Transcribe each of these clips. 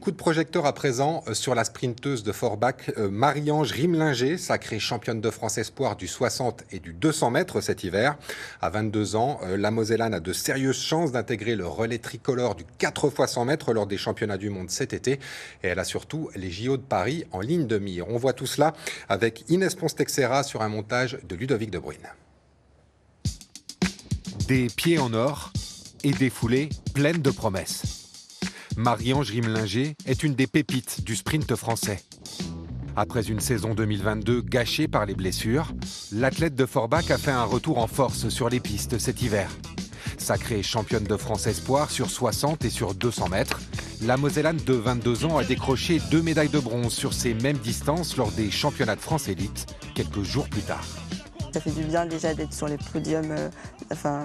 Coup de projecteur à présent sur la sprinteuse de Forbach, Marie-Ange Rimlinger, sacrée championne de France espoir du 60 et du 200 mètres cet hiver. À 22 ans, la Mosellane a de sérieuses chances d'intégrer le relais tricolore du 4 x 100 mètres lors des championnats du monde cet été. Et elle a surtout les JO de Paris en ligne de mire. On voit tout cela avec Inès Ponce-Texera sur un montage de Ludovic de Bruyne. Des pieds en or et des foulées pleines de promesses. Marie-Ange Rimlinger est une des pépites du sprint français. Après une saison 2022 gâchée par les blessures, l'athlète de Forbach a fait un retour en force sur les pistes cet hiver. Sacrée championne de France espoir sur 60 et sur 200 mètres, la Mosellane de 22 ans a décroché 2 médailles de bronze sur ces mêmes distances lors des championnats de France élite, quelques jours plus tard. Ça fait du bien déjà d'être sur les podiums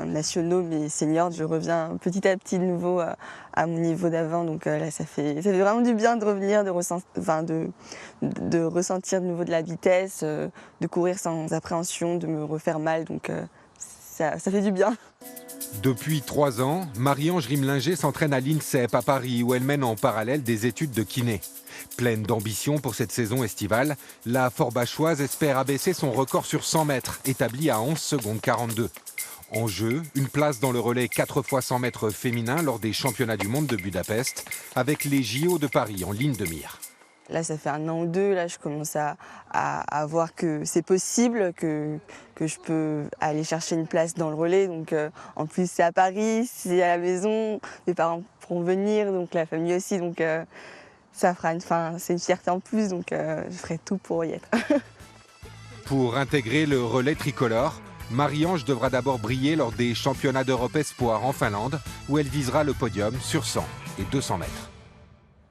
nationaux, mais seniors. Je reviens petit à petit de nouveau à mon niveau d'avant. Donc là, ça fait vraiment du bien de revenir, de ressentir de nouveau de la vitesse, de courir sans appréhension, de me refaire mal. Donc ça fait du bien. Depuis 3 ans, Marie-Ange Rimlinger s'entraîne à l'INSEP à Paris où elle mène en parallèle des études de kiné. Pleine d'ambition pour cette saison estivale, la Forbachoise espère abaisser son record sur 100 mètres, établi à 11 secondes 42. En jeu, une place dans le relais 4 x 100 mètres féminin lors des championnats du monde de Budapest, avec les JO de Paris en ligne de mire. Là, ça fait 1 an ou 2, là, je commence à voir que c'est possible, que je peux aller chercher une place dans le relais. Donc, en plus, c'est à Paris, c'est à la maison, mes parents pourront venir, donc la famille aussi. Donc, c'est une fierté en plus, donc je ferai tout pour y être. Pour intégrer le relais tricolore, Marie-Ange devra d'abord briller lors des championnats d'Europe espoir en Finlande, où elle visera le podium sur 100 et 200 mètres.